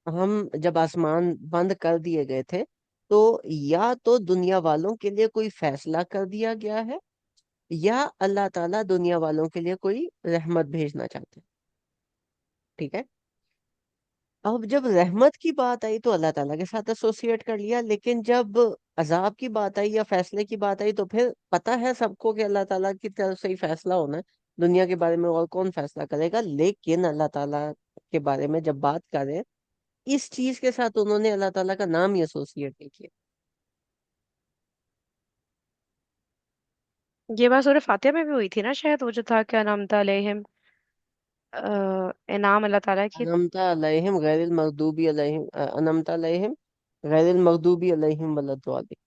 हम जब आसमान बंद कर दिए गए थे तो या तो दुनिया वालों के लिए कोई फैसला कर दिया गया है, या अल्लाह ताला दुनिया वालों के लिए कोई रहमत भेजना चाहते हैं। ठीक है। अब जब रहमत की बात आई तो अल्लाह ताला के साथ एसोसिएट कर लिया, लेकिन जब अजाब की बात आई या फैसले की बात आई तो फिर पता है सबको कि अल्लाह ताला की तरफ से ही फैसला होना है। दुनिया के बारे में और कौन फैसला करेगा? लेकिन अल्लाह ताला के बारे में जब बात करें, इस चीज के साथ उन्होंने अल्लाह ताला का नाम ही एसोसिएट नहीं किया। ये बात सूरह फातिहा में भी हुई थी ना शायद, वो जो था क्या नाम था, अलैहिम इनाम अल्लाह ताला की। अनमता अलैहिम गैरिल मगदूबी अलैहिम अनमता अलैहिम गैरिल मगदूबी अलैहिम वलद्दालिन।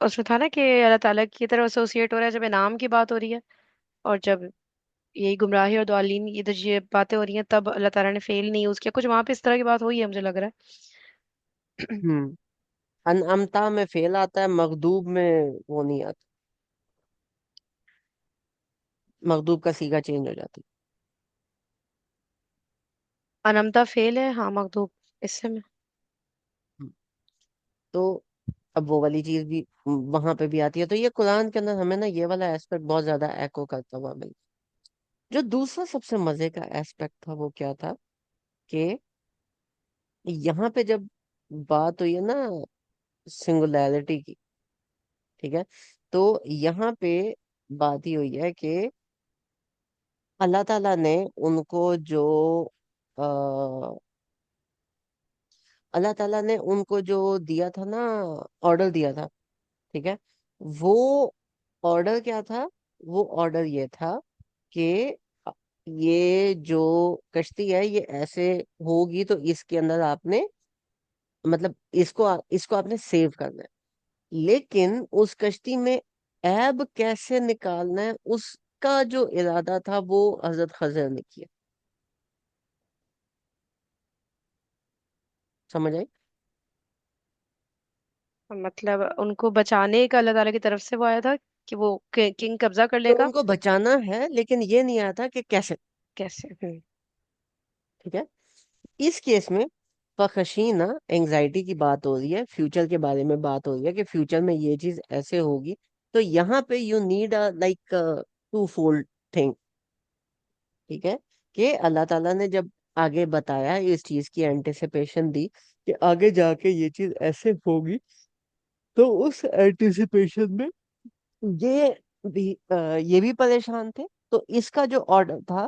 उसमें था ना कि अल्लाह ताला की तरफ एसोसिएट हो रहा है जब इनाम की बात हो रही है, और जब यही गुमराही और दवालीन ये बातें हो रही हैं तब अल्लाह ताला ने फेल नहीं यूज किया, कुछ वहां पे इस तरह की बात हुई है मुझे लग रहा है। हम्म। अनअमता में फेल आता है, मगदूब में वो नहीं आता। मगदूब का सीगा चेंज हो जाता है। अनमता फेल है, हाँ मखदूब। इससे में। तो अब वो वाली चीज भी वहां पे भी आती है, तो ये कुरान के अंदर हमें ना ये वाला एस्पेक्ट बहुत ज्यादा एको करता हुआ मिलता है। जो दूसरा सबसे मजे का एस्पेक्ट था वो क्या था कि यहाँ पे जब बात हुई है ना सिंगुलैरिटी की, ठीक है, तो यहाँ पे बात ही हुई है कि अल्लाह ताला ने उनको जो अ, अल्लाह ताला ने उनको जो दिया था ना, ऑर्डर दिया था, ठीक है, वो ऑर्डर क्या था? वो ऑर्डर ये था कि ये जो कश्ती है ये ऐसे होगी, तो इसके अंदर आपने मतलब इसको आपने सेव करना है। लेकिन उस कश्ती में ऐब कैसे निकालना है उसका जो इरादा था वो हजरत खजर ने किया। समझ आई? मतलब उनको बचाने का अल्लाह ताला की तरफ से वो आया था कि वो किंग कब्जा कर तो लेगा। उनको बचाना है, लेकिन ये नहीं आया था कि कैसे। कैसे? ठीक है। इस केस में फखशीना एंजाइटी की बात हो रही है, फ्यूचर के बारे में बात हो रही है कि फ्यूचर में ये चीज ऐसे होगी। तो यहाँ पे you need a like twofold thing. ठीक है, कि अल्लाह ताला ने जब आगे बताया, इस चीज की एंटिसिपेशन दी कि आगे जाके ये चीज ऐसे होगी, तो उस एंटिसिपेशन में ये ये भी परेशान थे। तो इसका जो ऑर्डर था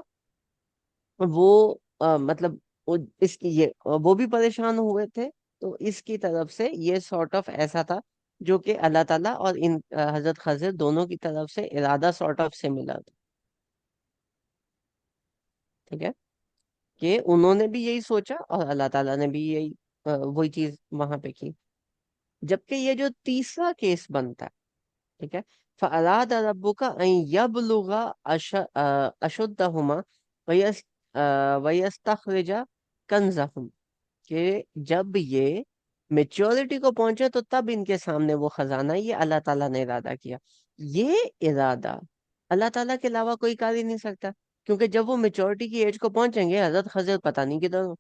वो मतलब वो इसकी ये वो भी परेशान हुए थे। तो इसकी तरफ से ये सॉर्ट ऑफ ऐसा था जो कि अल्लाह ताला और इन हजरत खजर दोनों की तरफ से इरादा सॉर्ट ऑफ से मिला था। ठीक है, कि उन्होंने भी यही सोचा और अल्लाह ताला ने भी यही वही चीज वहां पे की। जबकि ये जो तीसरा केस बनता है, ठीक है, फअराद रब्बुका अन यबलुगा अशुद्धहुमा वयस वयस्तखरिजा कंजहुम, कि जब ये मेच्योरिटी को पहुंचे तो तब इनके सामने वो खजाना, ये अल्लाह ताला ने इरादा किया। ये इरादा अल्लाह ताला के अलावा कोई कर ही नहीं सकता, क्योंकि जब वो मेच्योरिटी की एज को पहुंचेंगे हजरत खजर पता नहीं किधर हो।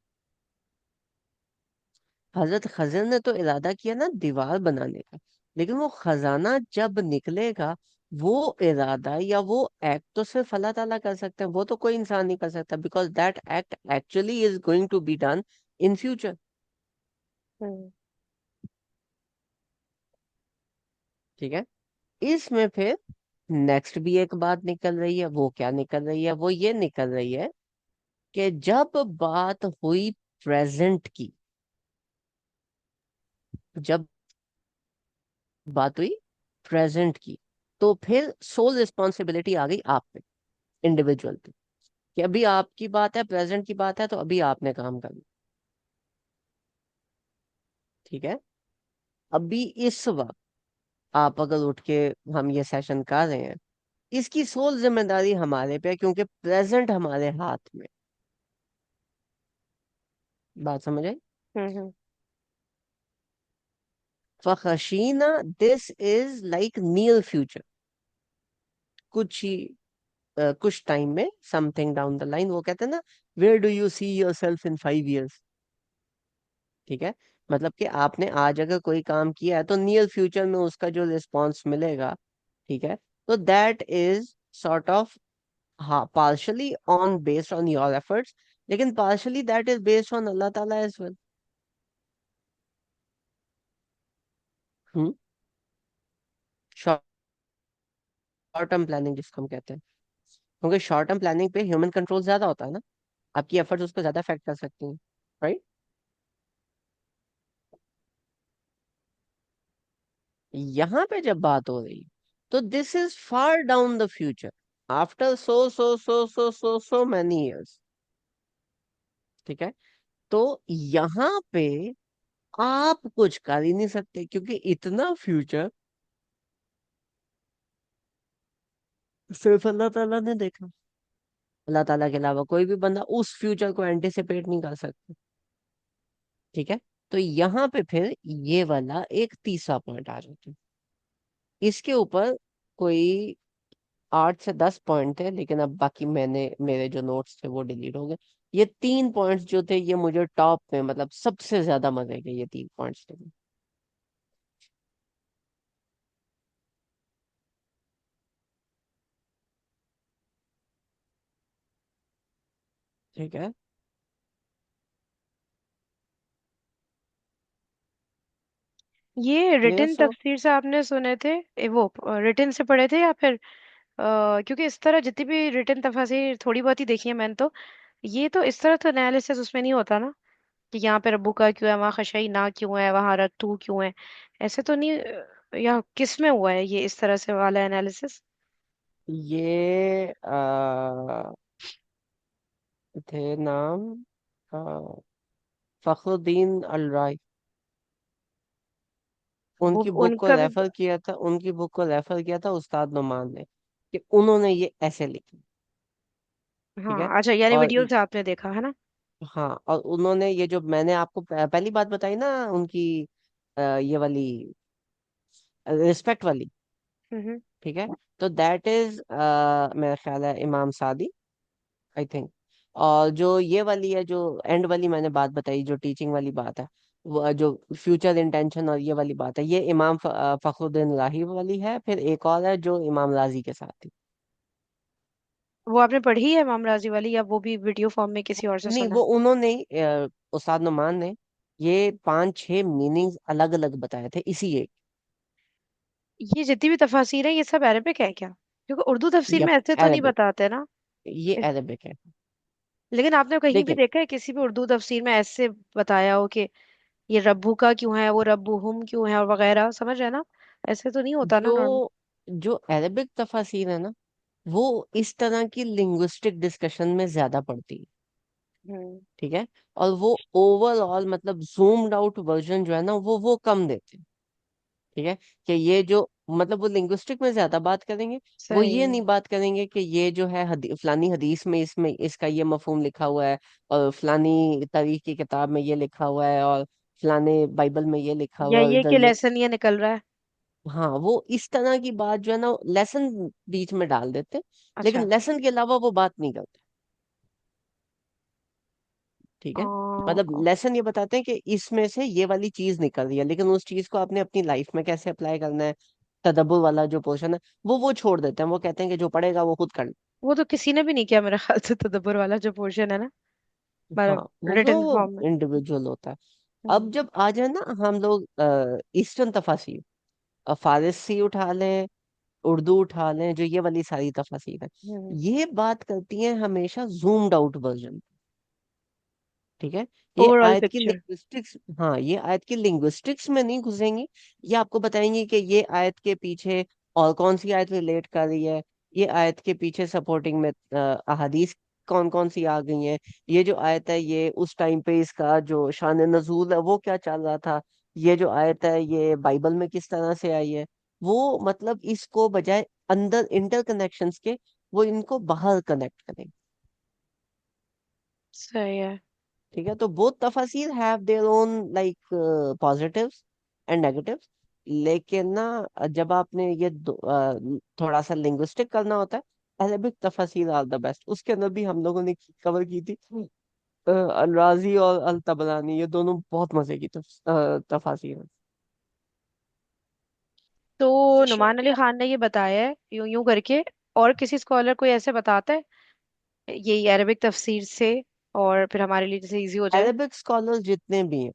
हजरत खजर ने तो इरादा किया ना दीवार बनाने का, लेकिन वो खजाना जब निकलेगा, वो इरादा या वो एक्ट तो सिर्फ अल्लाह ताला कर सकते हैं, वो तो कोई इंसान नहीं कर सकता, because that act actually is going to be done in future. Hmm. ठीक है। इसमें फिर नेक्स्ट भी एक बात निकल रही है, वो क्या निकल रही है? वो ये निकल रही है कि जब बात हुई प्रेजेंट की, जब बात हुई प्रेजेंट की, तो फिर सोल रिस्पॉन्सिबिलिटी आ गई आप पे, इंडिविजुअल पे, कि अभी आपकी बात है, प्रेजेंट की बात है, तो अभी आपने काम करना। ठीक है। अभी इस वक्त आप अगर उठ के हम ये सेशन कर रहे हैं, इसकी सोल जिम्मेदारी हमारे पे है, क्योंकि प्रेजेंट हमारे हाथ में। बात समझ आई? हम्म। फखशीना, this is like near future. कुछ ही कुछ टाइम में, समथिंग डाउन द लाइन, वो कहते हैं ना, where do you see yourself in 5 years। ठीक है, मतलब कि आपने आज अगर कोई काम किया है तो नियर फ्यूचर में उसका जो रिस्पॉन्स मिलेगा, ठीक है, तो दैट इज सॉर्ट ऑफ, हाँ, partially on based on your efforts, लेकिन partially that is based on अल्लाह ताला as well. Hmm. Short term planning जिसको हम कहते हैं, क्योंकि शॉर्ट टर्म प्लानिंग पे ह्यूमन कंट्रोल ज्यादा होता है ना, आपकी एफर्ट्स उसको ज्यादा अफेक्ट कर सकती हैं, राइट? यहाँ पे जब बात हो रही है, तो this is far down the future, after so many years. ठीक है, तो यहाँ पे आप कुछ कर ही नहीं सकते, क्योंकि इतना फ्यूचर सिर्फ अल्लाह ताला ने देखा। अल्लाह ताला के अलावा कोई भी बंदा उस फ्यूचर को एंटिसिपेट नहीं कर सकता। ठीक है, तो यहाँ पे फिर ये वाला एक तीसरा पॉइंट आ जाता है। इसके ऊपर कोई 8 से 10 पॉइंट थे, लेकिन अब बाकी मेरे जो नोट्स थे वो डिलीट हो गए। ये 3 पॉइंट्स जो थे ये मुझे टॉप में, मतलब सबसे ज्यादा मजे के ये 3 पॉइंट्स थे। ठीक है। ये क्लियर रिटन सो। तफसीर से आपने सुने थे? वो रिटन से पढ़े थे या फिर क्योंकि इस तरह जितनी भी रिटन तफसीर थोड़ी बहुत ही देखी है मैंने, तो ये तो इस तरह तो एनालिसिस उसमें नहीं होता ना, कि यहाँ पे रब्बू का क्यों है, वहाँ खशाई ना क्यों है, वहाँ रत्तू क्यों है। ऐसे तो नहीं या किस में हुआ है ये इस तरह से वाला एनालिसिस? ये थे नाम फखरुद्दीन अल राय। वो उनकी बुक को उनका भी। रेफर किया था, उनकी बुक को रेफर किया था उस्ताद नुमान ने, कि उन्होंने ये ऐसे लिखी। ठीक है। हाँ अच्छा, यानी और वीडियो से आपने देखा है ना? हाँ, और उन्होंने ये जो मैंने आपको पहली बात बताई ना उनकी, ये वाली रिस्पेक्ट वाली। हम्म। ठीक है। तो दैट इज मेरा ख्याल है इमाम सादी, आई थिंक। और जो ये वाली है, जो एंड वाली मैंने बात बताई, जो टीचिंग वाली बात है, वो जो फ्यूचर इंटेंशन और ये वाली बात है, ये इमाम फखरुद्दीन राही वाली है। फिर एक और है जो इमाम राजी के साथ थी। वो आपने पढ़ी है इमाम राजी वाली, या वो भी वीडियो फॉर्म में किसी और से नहीं, सुना वो है? उन्होंने उस्ताद नुमान ने ये 5-6 मीनिंग्स अलग अलग बताए थे इसी एक। ये जितनी भी तफासिर है ये सब अरबिक है क्या? क्योंकि उर्दू तफसीर यप, में ऐसे तो नहीं अरबिक। बताते ना। ये अरबिक है। लेकिन आपने कहीं भी देखिए, देखा है किसी भी उर्दू तफसीर में ऐसे बताया हो कि ये रब्बू का क्यों है, वो रब्बू हम क्यों है, और वगैरह, समझ रहे हैं ना? ऐसे तो नहीं होता ना नॉर्मल। जो जो अरबिक तफासिर है ना, वो इस तरह की लिंग्विस्टिक डिस्कशन में ज्यादा पड़ती है। हम्म। ठीक है। और वो ओवरऑल मतलब जूम्ड आउट वर्जन जो है ना, वो कम देते हैं। ठीक है। कि ये जो मतलब वो लिंग्विस्टिक में ज्यादा बात करेंगे। वो सही ये है। नहीं बात करेंगे कि ये जो है फलानी हदीस में इसमें इसका ये मफहूम लिखा हुआ है, और फलानी तारीख की किताब में ये लिखा हुआ है, और फलाने बाइबल में ये लिखा या हुआ है, और ये इधर कि ये। लेसन ये निकल रहा है। हाँ, वो इस तरह की बात जो है ना, लेसन बीच में डाल देते, अच्छा। लेकिन लेसन के अलावा वो बात नहीं करते। ठीक है। मतलब ओ, लेसन ये बताते हैं कि इसमें से ये वाली चीज निकल रही है, लेकिन उस चीज को आपने अपनी लाइफ में कैसे अप्लाई करना है, तदब्बुर वाला जो पोर्शन है, वो छोड़ देते हैं। वो कहते हैं कि जो पढ़ेगा वो खुद कर ले। वो तो किसी ने भी नहीं किया मेरे ख्याल से, तदब्बर वाला जो पोर्शन है ना, हाँ, मतलब वो रिटन वो फॉर्म में। इंडिविजुअल होता है। अब हम्म। जब आ जाए ना हम लोग ईस्टर्न तफासिर, फारसी उठा लें, उर्दू उठा लें, जो ये वाली सारी तफासिर है, हम्म। ये बात करती हैं हमेशा जूम्ड आउट वर्जन। ठीक है। ये ओवरऑल आयत की पिक्चर। लिंग्विस्टिक्स, हाँ, ये आयत की लिंग्विस्टिक्स में नहीं घुसेंगी। ये आपको बताएंगे कि ये आयत के पीछे और कौन सी आयत रिलेट कर रही है, ये आयत के पीछे सपोर्टिंग में अहादीस कौन कौन सी आ गई हैं, ये जो आयत है ये उस टाइम पे इसका जो शान नजूल है वो क्या चल रहा था, ये जो आयत है ये बाइबल में किस तरह से आई है। वो मतलब इसको बजाय अंदर इंटरकनेक्शंस के, वो इनको बाहर कनेक्ट करेंगे। सही है। ठीक है। तो बोथ तफासिर have their own like positives and negatives. लेकिन ना, जब आपने ये थोड़ा सा लिंग्विस्टिक करना होता है, अरबिक तफासिर आर द बेस्ट। उसके अंदर भी हम लोगों ने कवर की थी अल राजी और अल तबरानी, ये दोनों बहुत मजे की तफासिर हैं। तो नुमान अली खान ने ये बताया है यूं यूं करके, और किसी स्कॉलर कोई ऐसे बताता है ये अरबिक तफसीर से, और फिर हमारे लिए जैसे इजी हो जाए? अरबिक स्कॉलर्स जितने भी हैं,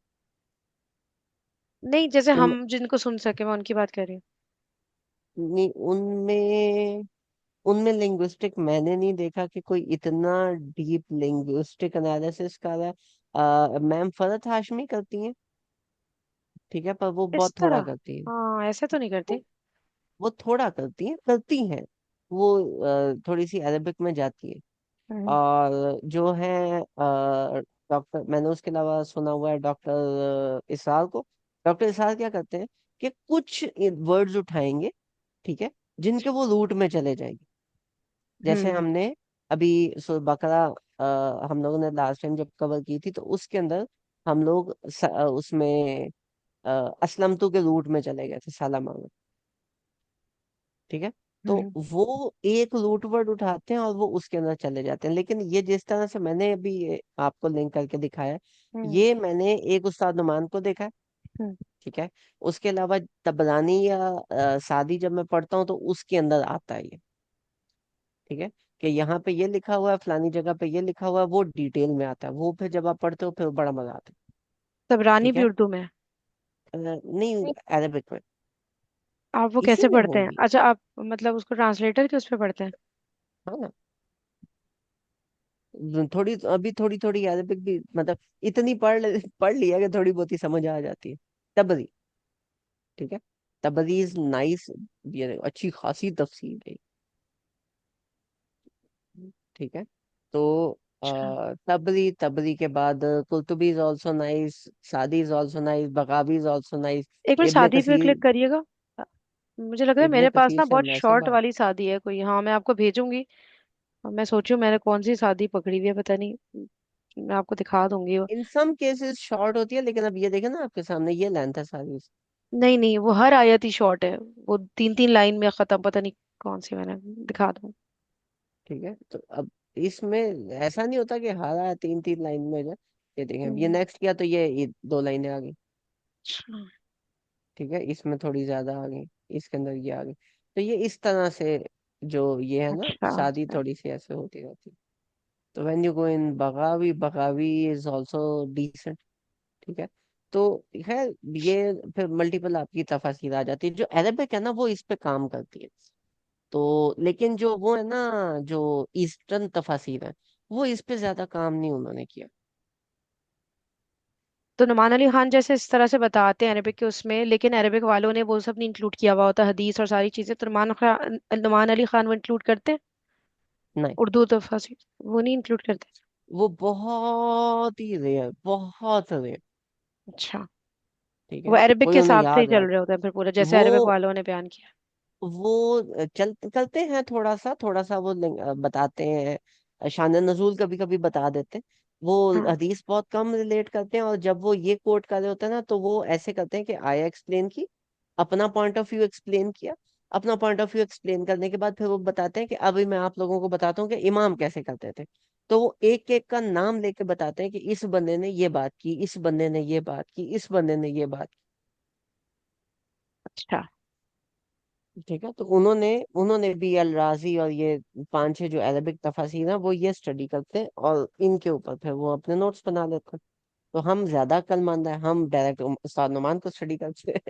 नहीं, जैसे उन हम जिनको सुन सके मैं उनकी बात कर रही हूँ। उनमें उनमें लिंग्विस्टिक मैंने नहीं देखा कि कोई इतना डीप लिंग्विस्टिक एनालिसिस कर रहा है। मैम फरहत हाशमी करती हैं। ठीक है, पर वो इस बहुत थोड़ा तरह? करती हैं। हाँ, ऐसे तो नहीं करती। वो वो थोड़ा करती हैं। वो थोड़ी सी अरेबिक में जाती है। हम्म। और जो है डॉक्टर, मैंने उसके अलावा सुना हुआ है डॉक्टर इसरार को। डॉक्टर इसरार क्या करते हैं कि कुछ वर्ड्स उठाएंगे, ठीक है, जिनके वो रूट में चले जाएंगे। जैसे हम्म। हमने अभी बकरा हम लोगों ने लास्ट टाइम जब कवर की थी, तो उसके अंदर हम लोग उसमें असलमतु के रूट में चले गए थे, सलामा में। ठीक है। तो हम्म। वो एक रूट वर्ड उठाते हैं और वो उसके अंदर चले जाते हैं। लेकिन ये जिस तरह से मैंने अभी ये आपको लिंक करके दिखाया है, हम्म। ये मैंने एक उस्ताद नुमान को देखा है। हम्म। ठीक है। उसके अलावा तबरानी या सादी जब मैं पढ़ता हूँ तो उसके अंदर आता है ये। ठीक है। कि यहाँ पे ये लिखा हुआ है, फलानी जगह पे ये लिखा हुआ है, वो डिटेल में आता है। वो फिर जब आप पढ़ते हो फिर बड़ा मजा आता है। तबरानी ठीक भी है। उर्दू में है? नहीं, अरबिक में। आप वो इसी कैसे में पढ़ते हैं? होगी। अच्छा, आप मतलब उसको ट्रांसलेटर के उस पे पढ़ते हैं? हाँ ना। थोड़ी अभी थोड़ी थोड़ी अरबिक भी मतलब इतनी पढ़ लिया कि थोड़ी बहुत ही समझ आ जाती है। तबरी। ठीक है। तबरी इज नाइस। ये अच्छी खासी तफसीर है। ठीक है। तो अच्छा, तबरी, तबरी के बाद कुर्तुबी इज ऑल्सो नाइस। सादी इज ऑल्सो नाइस। बगावी इज ऑल्सो नाइस। एक मिनट, इब्ने शादी पे कसीर। क्लिक करिएगा। अ, मुझे लग रहा है इब्ने मेरे पास कसीर ना से बहुत हम ऐसे शॉर्ट बात। वाली शादी है कोई। हाँ, मैं आपको भेजूंगी। और मैं सोचूं मैंने कौन सी शादी पकड़ी हुई है, पता नहीं। मैं आपको दिखा दूंगी वो। इन सम केसेस शॉर्ट होती है, लेकिन अब ये देखे ना आपके सामने ये लेंथ है सारी। नहीं नहीं, वो हर आयत ही शॉर्ट है। वो 3 3 लाइन में खत्म, पता नहीं कौन सी। मैंने दिखा दूँ? ठीक है। तो अब इसमें ऐसा नहीं होता कि हर आया तीन तीन लाइन में हो जाए। ये देखें, ये हम्म। नेक्स्ट किया तो ये दो लाइनें आ गई। अच्छा। ठीक है। इसमें थोड़ी ज्यादा आ गई। इसके अंदर ये आ गई। तो ये इस तरह से जो ये है ना, अच्छा। शादी थोड़ी सी ऐसे होती रहती है। तो व्हेन यू गो इन बगावी, बगावी इज ऑल्सो डिसेंट। ठीक है। तो खैर ये फिर मल्टीपल आपकी तफासिर आ जाती है। जो अरबिक है ना वो इस पे काम करती है। तो लेकिन जो वो है ना, जो ईस्टर्न तफासिर है, वो इस पे ज्यादा काम नहीं उन्होंने किया। तो नुमान अली खान जैसे इस तरह से बताते हैं अरबिक के उसमें, लेकिन अरबिक वालों ने वो सब नहीं इंक्लूड किया हुआ होता, हदीस और सारी चीजें। तो नुमान अली खान वो इंक्लूड करते हैं? नहीं, उर्दू तफसीर वो नहीं इंक्लूड करते? वो बहुत ही रेयर, बहुत रेयर। अच्छा। ठीक वो है। अरबिक कोई के उन्हें हिसाब से ही याद चल है। रहे होते हैं फिर पूरा, जैसे वो अरबिक वालों ने बयान किया? वो चल चलते हैं थोड़ा सा वो बताते हैं, शान नजूल कभी कभी बता देते हैं। वो हाँ। हदीस बहुत कम रिलेट करते हैं, और जब वो ये कोट कर रहे होते हैं ना तो वो ऐसे करते हैं कि आया एक्सप्लेन की, अपना पॉइंट ऑफ व्यू एक्सप्लेन किया। अपना पॉइंट ऑफ व्यू एक्सप्लेन करने के बाद फिर वो बताते हैं कि अभी मैं आप लोगों को बताता हूँ कि इमाम कैसे करते थे। तो वो एक एक का नाम लेके बताते हैं कि इस बंदे ने ये बात की, इस बंदे ने ये बात की, इस बंदे ने ये बात अच्छा। की। ठीक है। तो उन्होंने उन्होंने भी अल राजी और ये पांच छह जो अरबिक तफासिर हैं वो ये स्टडी करते हैं, और इनके ऊपर फिर वो अपने नोट्स बना लेते हैं। तो हम ज्यादा अक्लमंद है, हम डायरेक्ट उस्ताद नुमान को स्टडी करते हैं।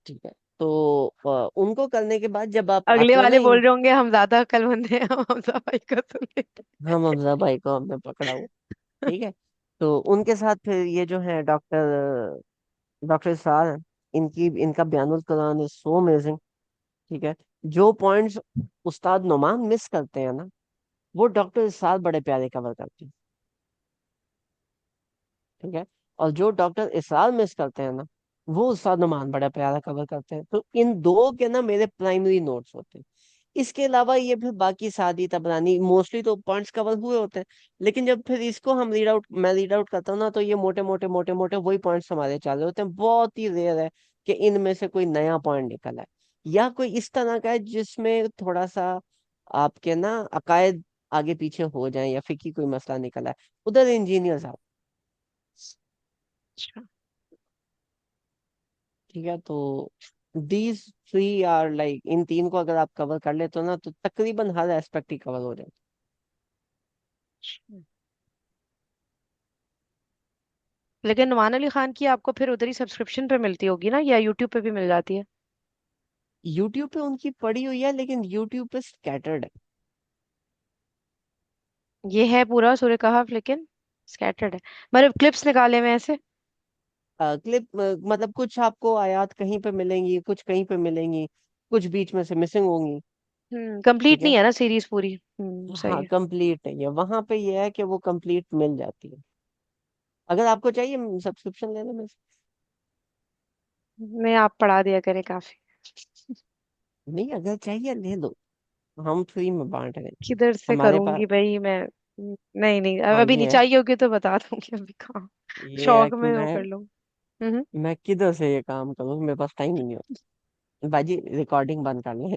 ठीक है। तो उनको करने के बाद जब आप अगले आते हो ना वाले बोल रहे होंगे हम ज्यादा अक्लमंद हैं, हम हमजा भाई को सुन लेते हम हमजा भाई को हमने पकड़ा हुआ। ठीक है। तो उनके साथ फिर ये जो है डॉक्टर डॉक्टर सार हैं, इनकी इनका बयानुल कुरान इज सो अमेजिंग। ठीक है। जो पॉइंट्स उस्ताद नुमान मिस करते हैं ना, वो डॉक्टर सार बड़े प्यारे कवर करते हैं। ठीक है। और जो डॉक्टर इसरार मिस करते हैं ना, वो उस्ताद नुमान बड़ा प्यारा कवर करते हैं। तो इन दो के ना मेरे प्राइमरी नोट्स होते हैं। इसके अलावा ये फिर बाकी सादी तबरानी मोस्टली तो पॉइंट्स कवर हुए होते हैं। लेकिन जब फिर इसको हम मैं रीड आउट करता हूँ ना, तो ये मोटे मोटे मोटे मोटे वही पॉइंट्स हमारे चालू होते हैं। बहुत ही रेयर है कि इनमें से कोई नया पॉइंट निकल आए, या कोई इस तरह का है जिसमें थोड़ा सा आपके ना अकायद आगे पीछे हो जाए, या फिर कोई मसला निकला है। उधर इंजीनियर। हैं। ठीक है। तो दीज थ्री आर लाइक, इन तीन को अगर आप कवर कर लेते हो ना तो तकरीबन हर एस्पेक्ट ही कवर हो जाए। अच्छा। लेकिन नुमान अली खान की आपको फिर उधर ही सब्सक्रिप्शन पे मिलती होगी ना, या यूट्यूब पे भी मिल जाती है? यूट्यूब पे उनकी पड़ी हुई है, लेकिन यूट्यूब पे स्कैटर्ड ये है पूरा सूर्य कहफ, लेकिन स्कैटर्ड है। मतलब क्लिप्स निकाले हुए हैं ऐसे? है। क्लिप मतलब कुछ आपको आयात कहीं पे मिलेंगी, कुछ कहीं पे मिलेंगी, कुछ बीच में से मिसिंग होंगी। ठीक कंप्लीट नहीं है। है ना सीरीज पूरी? सही हाँ, है। कंप्लीट नहीं है वहां पे, ये है कि वो कंप्लीट मिल जाती है। अगर आपको चाहिए सब्सक्रिप्शन लेने में। मैं आप पढ़ा दिया करें काफी। नहीं, अगर चाहिए ले लो, हम फ्री में बांट रहे हैं। किधर से हमारे पास। करूंगी भाई मैं? नहीं नहीं, अब हाँ, अभी नहीं ये है। चाहिए होगी तो बता दूंगी, अभी कहाँ। ये है शौक कि में वो मैं कर लूँ। हम्म। मैं किधर से ये काम करूँ, मेरे पास टाइम ही नहीं होता। बाजी रिकॉर्डिंग बंद कर ले।